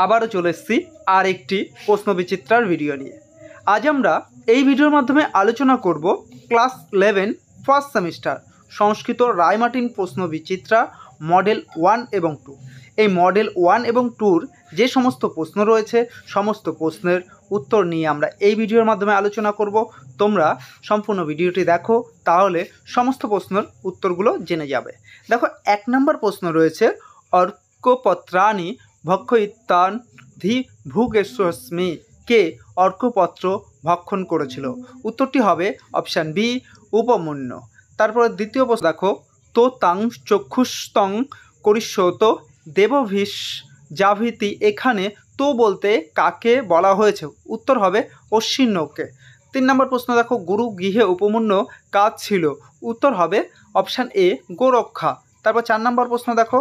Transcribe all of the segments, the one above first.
আবারও চলে এসেছি আর একটি প্রশ্নবিচিত্রার ভিডিও নিয়ে। আজ আমরা এই ভিডিওর মাধ্যমে আলোচনা করব ক্লাস 11 ফার্স্ট সেমিস্টার সংস্কৃত রায়মার্টিন প্রশ্নবিচিত্রা মডেল 1 এবং 2। এই মডেল 1 এবং 2-র যে সমস্ত প্রশ্ন রয়েছে সমস্ত প্রশ্নের উত্তর নিয়ে আমরা এই ভিডিওর মাধ্যমে আলোচনা করব। তোমরা সম্পূর্ণ ভিডিওটি দেখো, তাহলে সমস্ত প্রশ্নের উত্তরগুলো জেনে যাবে। দেখো, 1 নম্বর প্রশ্ন রয়েছে অর্কপত্রাণি ভক্ষয়িত্বান ধি ভুগেশ্বস্মি কে অর্কপত্র ভক্ষণ করেছিল? উত্তরটি হবে অপশান বি, উপমন্যু। তারপরে দ্বিতীয় প্রশ্ন দেখো, তো তাং চক্ষুস্তং করিষ্যত দেবভিষ জাভিতি, এখানে তো বলতে কাকে বলা হয়েছে? উত্তর হবে অশ্বিন্যকে। 3 নম্বর প্রশ্ন দেখো, গুরু গৃহে উপমন্যু কাজ ছিল? উত্তর হবে অপশান এ, গোরক্ষা। তারপর 4 নম্বর প্রশ্ন দেখো,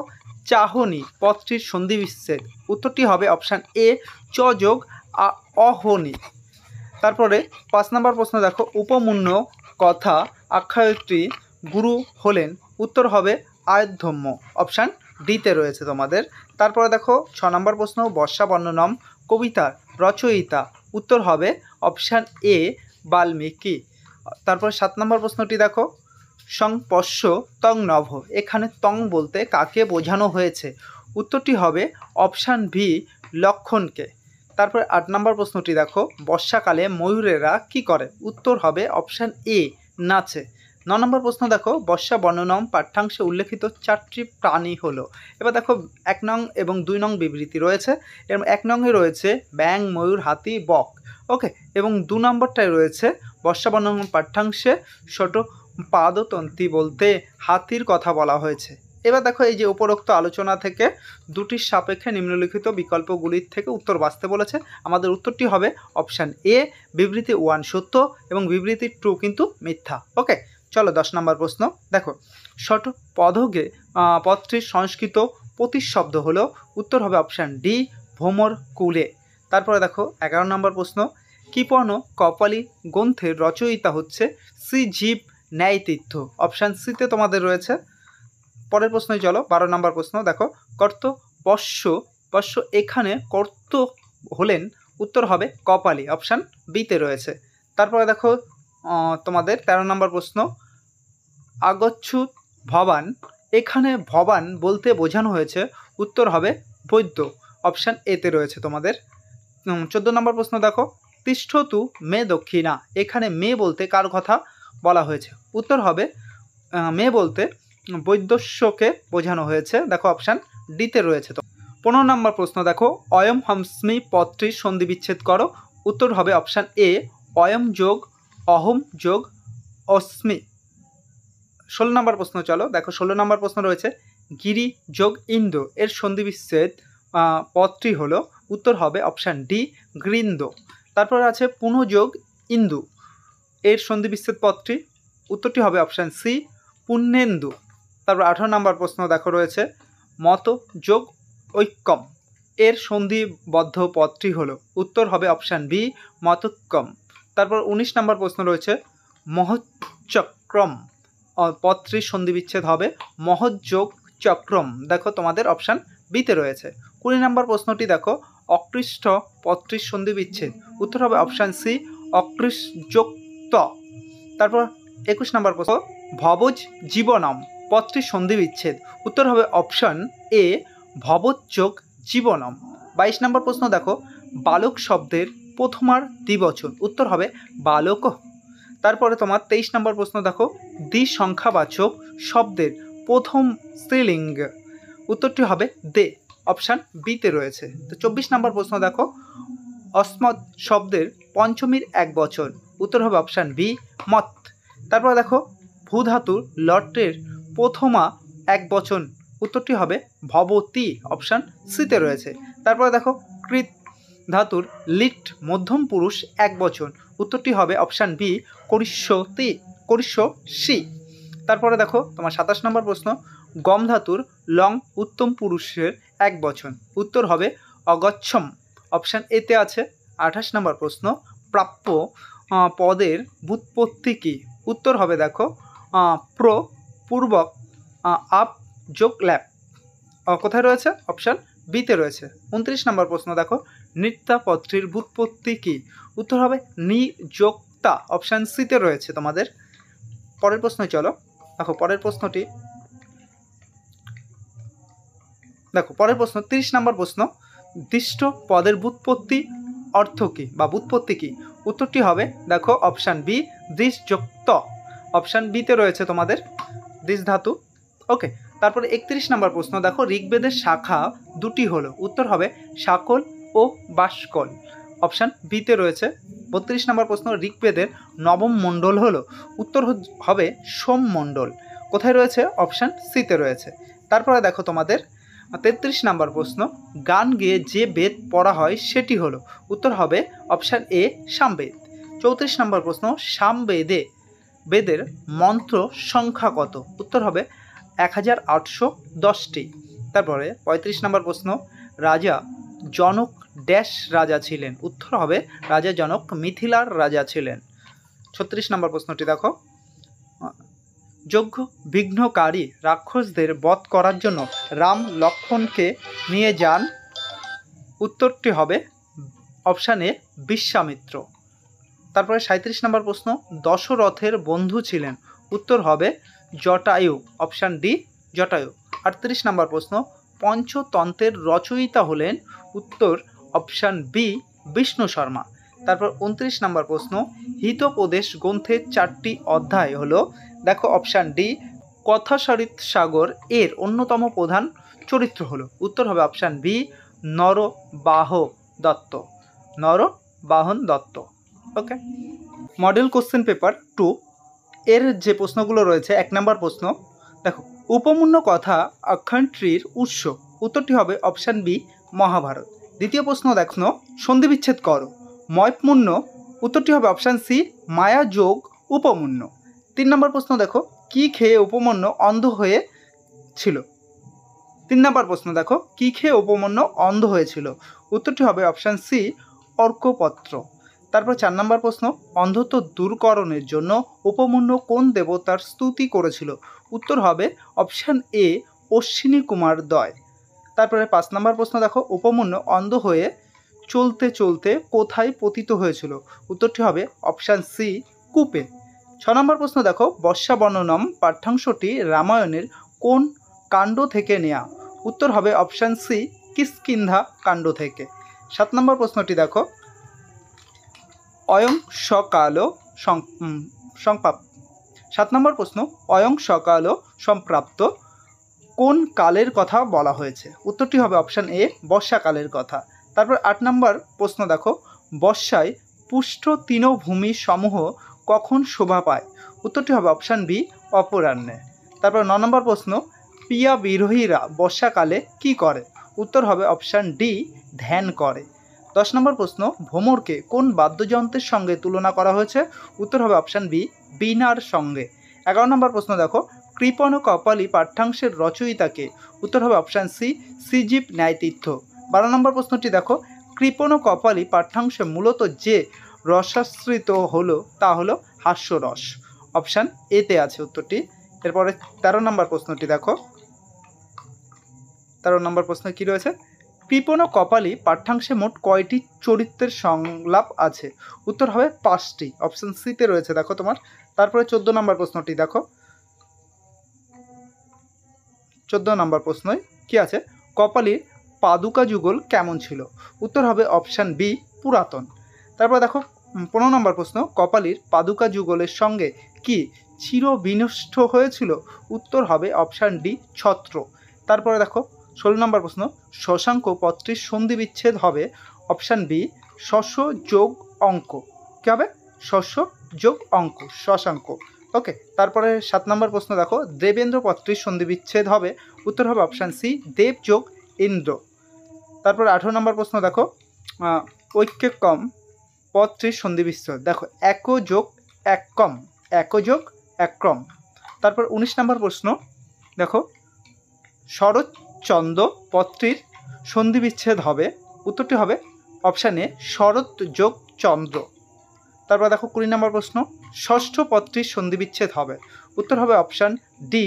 চাহনি পদটির সন্ধি বিচ্ছেদ? উত্তরটি হবে অপশান এ, চ যোগ অহনি। তারপরে 5 নম্বর প্রশ্ন দেখো, উপমন্যু কথা আখ্যায়িত্রী গুরু হলেন? উত্তর হবে আয়ধম্য, অপশান ডিতে রয়েছে তোমাদের। তারপরে দেখো 6 নম্বর প্রশ্ন, বর্ষা বর্ণনম কবিতার রচয়িতা? উত্তর হবে অপশান এ, বাল্মীকি। তারপর 7 নম্বর প্রশ্নটি দেখো, সংপস্য তং নভ, এখানে তং বলতে কাকে বোঝানো হয়েছে? উত্তরটি হবে অপশান বি, লক্ষণকে। তারপরে 8 নম্বর প্রশ্নটি দেখো, বর্ষাকালে ময়ূরেরা কি করে? উত্তর হবে অপশান এ, নাচে। 9 নম্বর প্রশ্ন দেখো, বর্ষা বর্ণনম পাঠ্যাংশে উল্লেখিত 4টি প্রাণী হলো? এবার দেখো 1 নং এবং 2 নং বিবৃতি রয়েছে। এর 1 নংয়ে রয়েছে ব্যাং, ময়ূর, হাতি, বক। ওকে, এবং 2 নম্বরটায় রয়েছে বর্ষা বর্ণনম পাঠ্যাংশে ছোট পাদতন্ত্রী বলতে হাতির কথা বলা হয়েছে। এবার দেখো, এই যে উপরোক্ত আলোচনা থেকে দুটির সাপেক্ষে নিম্নলিখিত বিকল্পগুলির থেকে উত্তর বাছতে বলেছে। আমাদের উত্তরটি হবে অপশান এ, বিবৃতি 1 সত্য এবং বিবৃতি 2 কিন্তু মিথ্যা। ওকে, চলো 10 নম্বর প্রশ্ন দেখো, ষট পদগে পদটির সংস্কৃত প্রতিশব্দ হলো? উত্তর হবে অপশান ডি, ভ্রমর কুলে। তারপরে দেখো 11 নম্বর প্রশ্ন, কৃপণ কপালী গ্রন্থের রচয়িতা হচ্ছে শ্রীজীব ন্যায়তীর্থ? অপশান সিতে তোমাদের রয়েছে। পরের প্রশ্নে চলো 12 নম্বর প্রশ্ন দেখো, কর্ত পশ্য এখানে কর্ত হলেন? উত্তর হবে কপালী, অপশান বিতে রয়েছে। তারপরে দেখো তোমাদের 13 নম্বর প্রশ্ন, আগচ্ছুত ভবান, এখানে ভবান বলতে বোঝানো হয়েছে? উত্তর হবে বৈদ্য, অপশান এতে রয়েছে তোমাদের। 14 নম্বর প্রশ্ন দেখো, তিষ্ঠতু মে দক্ষিণা, এখানে মে বলতে কার কথা বলা হয়েছে? উত্তর হবে মে বলতে বৈদ্যস্যকে বোঝানো হয়েছে। দেখো অপশান ডিতে রয়েছে। তো 15 নম্বর প্রশ্ন দেখো, অয়ম হমস্মি পদটির সন্ধি বিচ্ছেদ করো? উত্তর হবে অপশান এ, অয়ম যোগ অহম যোগ অস্মি। 16 নম্বর প্রশ্ন চলো দেখো, 16 নম্বর প্রশ্ন রয়েছে গিরি যোগ ইন্দ্র, এর সন্ধি বিচ্ছেদ পদটি হলো? উত্তর হবে অপশান ডি, গৃন্দ। তারপর আছে পুনঃ যোগ ইন্দু, এর সন্ধি বিচ্ছেদ পদটি? উত্তরটি হবে অপশান সি, পুণ্যেন্দু। তারপর 18 নম্বর প্রশ্ন দেখো রয়েছে মত যোগ ঐক্যম, এর সন্ধিবদ্ধ পদটি হলো? উত্তর হবে অপশান বি, মতক্কম। তারপর 19 নম্বর প্রশ্ন রয়েছে মহচ্চক্রম, পদটির সন্ধি বিচ্ছেদ হবে মহৎযোগ চক্রম। দেখো তোমাদের অপশান বিতে রয়েছে। 20 নম্বর প্রশ্নটি দেখো, অকৃষ্ট পদটির সন্ধি বিচ্ছেদ? উত্তর হবে অপশান সি, অকৃষ্টযোক্ত। তারপর 21 নম্বর প্রশ্ন, ভবজ জীবনম পদটির সন্ধি বিচ্ছেদ? উত্তর হবে অপশান এ, ভবযোগ জীবনম। 22 নম্বর প্রশ্ন দেখো, বালক শব্দের প্রথমার দ্বিবচন? উত্তর হবে বালক। তারপরে তোমার 23 নম্বর প্রশ্ন দেখো, দ্বিসংখ্যাবাচক শব্দের প্রথম স্ত্রীলিঙ্গ? উত্তরটি হবে দে, অপশান বিতে রয়েছে। তো 24 নম্বর প্রশ্ন দেখো, অস্মৎ শব্দের পঞ্চমীর এক বচন? উত্তর হবে অপশান বি, মত। তারপর দেখো, ভূধাতুর লটের প্রথমা এক বচন? উত্তরটি হবে ভবতী, অপশান সিতে রয়েছে। তারপরে দেখো, কৃত ধাতুর লিট মধ্যম পুরুষ এক বচন? উত্তরটি হবে অপশান বি, করিষ্যতি, করিষ্যসি। তারপরে দেখো তোমার 27 নম্বর প্রশ্ন, গম ধাতুর লং উত্তম পুরুষের এক বচন? উত্তর হবে অগচ্ছম, অপশান এতে আছে। 28 নম্বর প্রশ্ন, প্রাপ্য পদের ব্যুৎপত্তি কী? উত্তর হবে দেখো পূর্বক আপ যোগ ল্যাপ, কোথায় রয়েছে? অপশান বিতে রয়েছে। 29 নম্বর প্রশ্ন দেখো, নৃত্যাপত্রীর ব্যুৎপত্তি কী? উত্তর হবে নিযোক্তা, অপশান সিতে রয়েছে তোমাদের। পরের প্রশ্নে চলো। দেখো পরের প্রশ্নটি, দেখো পরের প্রশ্ন 30 নম্বর প্রশ্ন, দৃষ্ট পদের ব্যুৎপত্তি অর্থ কী বা ব্যুৎপত্তি কী? উত্তরটি হবে দেখো অপশান বি, দৃশযুক্ত, অপশান বিতে রয়েছে তোমাদের দৃশ ধাতু। ওকে, তারপরে 31 নম্বর প্রশ্ন দেখো, ঋগ্বেদের শাখা দুটি হলো। উত্তর হবে শাকল ও বাসকল, অপশান বিতে রয়েছে। 32 নম্বর প্রশ্ন, ঋগ্বেদের নবম মণ্ডল হলো। উত্তর হবে সোম মণ্ডল, কোথায় রয়েছে? অপশান সিতে রয়েছে। তারপরে দেখো তোমাদের 33 নম্বর প্রশ্ন, গান গেয়ে যে বেদ পড়া হয় সেটি হলো। উত্তর হবে অপশান এ, সামবেদ। 34 নম্বর প্রশ্ন, বেদের মন্ত্র সংখ্যা কত? উত্তর হবে 1810টি। তারপরে 35 নম্বর প্রশ্ন, রাজা জনক ড্যাশ রাজা ছিলেন। উত্তর হবে রাজা জনক মিথিলার রাজা ছিলেন। 36 নম্বর প্রশ্নটি দেখো, যজ্ঞ বিঘ্নকারী রাক্ষসদের বধ করার জন্য রাম লক্ষ্মণকে নিয়ে যান। উত্তরটি হবে অপশান এ, বিশ্বামিত্র। তারপরে 37 নম্বর প্রশ্ন, দশরথের বন্ধু ছিলেন। উত্তর হবে জটায়ু, অপশান ডি, জটায়ু। 38 নম্বর প্রশ্ন, পঞ্চতন্ত্রের রচয়িতা হলেন। উত্তর অপশান বি, বিষ্ণু শর্মা। তারপর 29 নম্বর প্রশ্ন, হিতোপদেশ গ্রন্থের 4টি অধ্যায় হলো। দেখো অপশান ডি, কথাসারিত সাগর এর অন্যতম প্রধান চরিত্র হলো। উত্তর হবে অপশান বি, নরবাহন দত্ত। ওকে, মডেল কোশ্চেন পেপার 2 এর যে প্রশ্নগুলো রয়েছে। 1 নম্বর প্রশ্ন দেখো, উপমন্য কথা আখ্যানটির উৎস। উত্তরটি হবে অপশান বি, মহাভারত। দ্বিতীয় প্রশ্ন দেখো, সন্ধি বিচ্ছেদ করো। ময়পমন্য, উত্তরটি হবে অপশান সি, মায়া যোগ উপমন্য। 3 নম্বর প্রশ্ন দেখো, কি খেয়ে উপমন্য অন্ধ হয়েছিল? 3 নম্বর প্রশ্ন দেখো, কি খেয়ে উপমন্য অন্ধ হয়েছিল? উত্তরটি হবে অপশান সি, অর্কপত্র। তারপর 4 নম্বর প্রশ্ন, অন্ধত্ব দূরকরণের জন্য উপমন্য কোন দেবতার স্তুতি করেছিল? উত্তর হবে অপশান এ, অশ্বিনী কুমার দয়। তারপরে 5 নম্বর প্রশ্ন দেখো, উপমন্য অন্ধ হয়ে চলতে চলতে কোথায় পতিত হয়েছিল? উত্তরটি হবে অপশান সি, কূপে। 6 নম্বর প্রশ্ন দেখো, বর্ষাবর্ণনম পাঠ্যাংশটি রামায়ণের কোন কাণ্ড থেকে নেয়া? উত্তর হবে অপশান সি, কিষ্কিন্ধা কাণ্ড থেকে। 7 নম্বর প্রশ্নটি দেখো, অয়ং সকাল সংপ্রাপ্ত। 7 নম্বর প্রশ্ন, অয়ং সকাল সম্প্রাপ্ত কোন কালের কথা বলা হয়েছে? উত্তরটি হবে অপশান এ, বর্ষাকালের কথা। তারপর 8 নম্বর প্রশ্ন দেখো, বর্ষায় পুষ্ট তৃণভূমি সমূহ কখন শোভা পায়? উত্তরটি হবে অপশান বি, অপরাহ্নে। তারপর 9 নম্বর প্রশ্ন, প্রিয়া বিরোহীরা বর্ষাকালে কি করে? উত্তর হবে অপশান ডি, ধ্যান করে। 10 নম্বর প্রশ্ন, ভ্রমরকে কোন বাদ্যযন্ত্রের সঙ্গে তুলনা করা হয়েছে? উত্তর হবে অপশান বি, বীণার সঙ্গে। 11 নম্বর প্রশ্ন দেখো, কৃপণ কপালী পাঠ্যাংশের রচয়িতাকে? উত্তর হবে অপশান সি, শ্রীজীব ন্যায়তীর্থ। 12 নম্বর প্রশ্নটি দেখো, কৃপণ কপালী পাঠ্যাংশে মূলত যে রসাশ্রিত হলো তা হলো হাস্যরস, অপশান এতে আছে উত্তরটি। এরপরে 13 নম্বর প্রশ্নটি দেখো, 13 নম্বর প্রশ্ন কি রয়েছে? কৃপণ কপালী পাঠ্যাংশে মোট কয়টি চরিত্রের সংলাপ আছে? উত্তর হবে 5টি, অপশান সিতে রয়েছে দেখো তোমার। তারপরে 14 নম্বর প্রশ্নটি দেখো, 14 নম্বর প্রশ্নই কি আছে? কপালীর পাদুকা যুগল কেমন ছিল? উত্তর হবে অপশান বি, পুরাতন। তারপর দেখো 15 নম্বর প্রশ্ন, কপালীর পাদুকা যুগলের সঙ্গে কি চির বিনষ্ট হয়েছিল? উত্তর হবে অপশান ডি, ছত্র। তারপরে দেখো 16 নম্বর প্রশ্ন, শশাঙ্ক পত্রের সন্ধি বিচ্ছেদ হবে। অপশান বি, শস্য যোগ অঙ্ক। কী হবে? শস্য যোগ অঙ্ক, শশাঙ্ক। ওকে, তারপরে 7 নম্বর প্রশ্ন দেখো, দেবেন্দ্র পত্রের সন্ধি বিচ্ছেদ হবে। উত্তর হবে অপশান সি, দেব যোগ ইন্দ্র। তারপর 18 নম্বর প্রশ্ন দেখো, ঐক্যকম পত্রের সন্ধি বিচ্ছেদ। দেখো এক যোগ এক কম, এক যোগ এক ক্রম। তারপর 19 নম্বর প্রশ্ন দেখো, শরৎচন্দ্র পত্রের সন্ধি বিচ্ছেদ হবে। উত্তরটি হবে অপশান এ, শরৎ যোগ চন্দ্র। তারপর দেখো 20 নম্বর প্রশ্ন, ষষ্ঠ পত্রের সন্ধি বিচ্ছেদ হবে। উত্তর হবে অপশান ডি,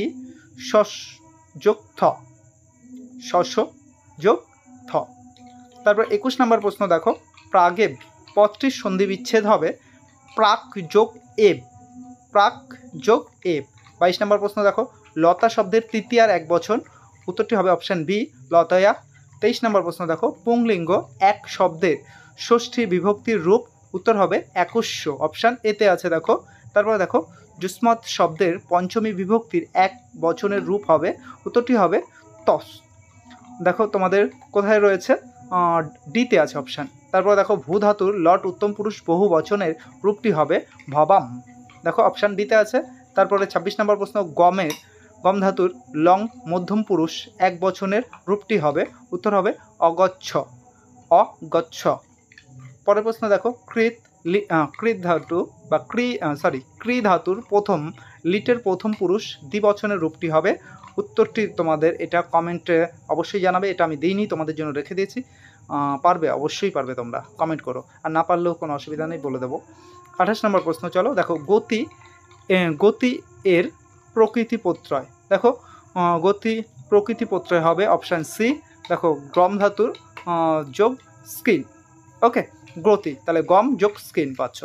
শস যোগ থ, শস্য যোগ থ। তারপর 21 নম্বর প্রশ্ন দেখো, প্রাগেব পদটির সন্ধি বিচ্ছেদ হবে প্রাক যোগ এব, প্রাক যোগ এব। 22 নম্বর প্রশ্ন দেখো, লতা শব্দের তৃতীয়ার এক বচন, উত্তরটি হবে অপশান বি লতয়া। 23 নম্বর প্রশ্ন দেখো, পুংলিঙ্গ এক শব্দের ষষ্ঠী বিভক্তির রূপ, উত্তর হবে একস্য, অপশান এতে আছে দেখো। তারপরে দেখো, যুষ্মৎ শব্দের পঞ্চমী বিভক্তির এক বচনের রূপ হবে, উত্তরটি হবে তস। দেখো তোমাদের কোথায় রয়েছে, ডিতে আছে অপশান। তারপর দেখো, ভূ ধাতুর লট উত্তম পুরুষ বহু বচনের রূপটি হবে ভবাম, দেখো অপশান ডিতে আছে। তারপরে 26 নম্বর প্রশ্ন, গম ধাতুর লং মধ্যম পুরুষ এক বচনের রূপটি হবে, উত্তর হবে অগচ্ছ, অগচ্ছ। পরের প্রশ্ন দেখো, কৃত ধাতু বা ক্রি ধাতুর প্রথম লিটের প্রথম পুরুষ দ্বিবচনের রূপটি হবে, উত্তরটি তোমাদের এটা কমেন্টে অবশ্যই জানাবে, এটা আমি দিইনি, তোমাদের জন্য রেখে দিয়েছি। পারবে, অবশ্যই পারবে, তোমরা কমেন্ট করো, আর না পারলেও কোনো অসুবিধা নেই, বলে দেবো। 28 নম্বর প্রশ্ন চলো দেখো, গতি এর প্রকৃতি প্রত্যয়, দেখো গতি প্রকৃতি প্রত্যয় হবে অপশান সি, দেখো গম ধাতুর যোগ স্কিন, ওকে গতি, তাহলে গম যোগ স্কিন পাচ্ছ।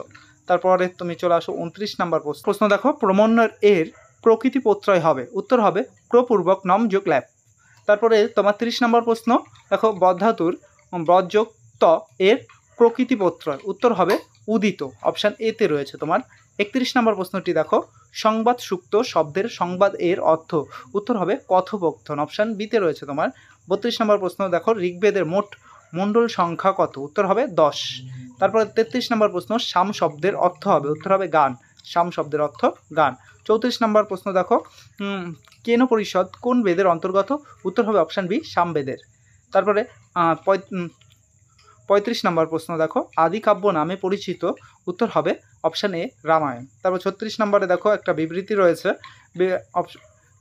তারপরে তুমি চলে আসো 29 নম্বর প্রশ্ন দেখো, প্রমণ্যর এর প্রকৃতি প্রত্যয় হবে, উত্তর হবে প্রপূর্বক নম যোগ ল্যাপ। তারপরে তোমার 30 নম্বর প্রশ্ন দেখো, বধাতুর বদ যোগ ত এর প্রকৃতি প্রত্যয়, উত্তর হবে উদিত, অপশান এতে রয়েছে তোমার। 31 নম্বর প্রশ্নটি দেখো, সংবাদ সুক্ত শব্দের সংবাদ এর অর্থ, উত্তর হবে কথোপকথন, অপশান বিতে রয়েছে তোমার। 32 নম্বর প্রশ্ন দেখো, ঋগ্বেদের মোট মণ্ডল সংখ্যা কত, উত্তর হবে 10। তারপরে 33 নম্বর প্রশ্ন, সাম শব্দের অর্থ হবে, উত্তর হবে গান, সাম শব্দের অর্থ গান। 34 নম্বর প্রশ্ন দেখো, কেন পরিষদ কোন বেদের অন্তর্গত, উত্তর হবে অপশান বি সামবেদের। তারপরে 35 নম্বর প্রশ্ন দেখো, আদি কাব্য নামে পরিচিত, উত্তর হবে অপশান এ রামায়ণ। তারপর 36 নম্বরে দেখো একটা বিবৃতি রয়েছে,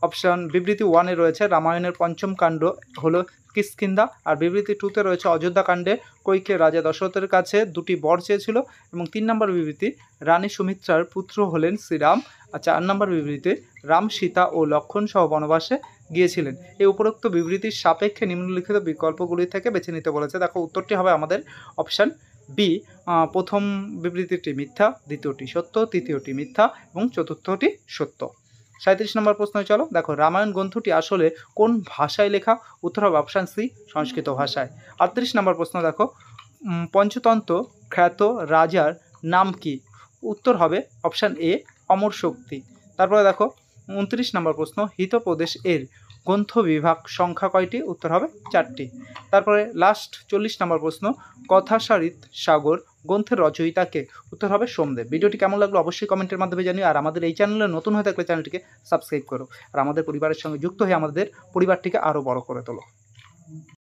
অপশান বিবৃতি 1-এ রয়েছে রামায়ণের পঞ্চম কাণ্ড হলো কিষ্কিন্ধা, আর বিবৃতি 2-তে রয়েছে অযোধ্যা কাণ্ডে কৈকেয়ী রাজা দশরথের কাছে দুটি বর চেয়েছিল, এবং 3 নম্বর বিবৃতি রানী সুমিত্রার পুত্র হলেন শ্রীরাম, আর 4 নম্বর বিবৃতি রাম সীতা ও লক্ষ্মণ সহ বনবাসে গিয়েছিলেন। এই উপরোক্ত বিবৃতির সাপেক্ষে নিম্নলিখিত বিকল্পগুলি থেকে বেছে নিতে বলেছে, দেখো উত্তরটি হবে আমাদের অপশান বি, প্রথম বিবৃতিটি মিথ্যা, দ্বিতীয়টি সত্য, তৃতীয়টি মিথ্যা এবং চতুর্থটি সত্য। 37 নম্বর প্রশ্ন চলো দেখো, রামায়ণ গ্রন্থটি আসলে কোন ভাষায় লেখা, উত্তর হবে অপশান সি সংস্কৃত ভাষায়। 38 নম্বর প্রশ্ন দেখো, পঞ্চতন্ত্র খ্যাত রাজার নাম কি, উত্তর হবে অপশান এ অমর শক্তি। তারপরে দেখো 29 নম্বর প্রশ্ন, হিতোপদেশ এর গ্রন্থ বিভাগ সংখ্যা কয়টি, উত্তর হবে 4টি। তারপরে লাস্ট 40 নম্বর প্রশ্ন, কথাসারিত সাগর গ্রন্থের রচয়িতাকে, উত্তর হবে সোমদেব। ভিডিওটি কেমন লাগলো অবশ্যই কমেন্টের মাধ্যমে জানিও, আর আমাদের এই চ্যানেলে নতুন হয়ে থাকলে চ্যানেলটিকে সাবস্ক্রাইব করো, আর আমাদের পরিবারের সঙ্গে যুক্ত হয়ে আমাদের পরিবারটিকে আরও বড় করে তোলো।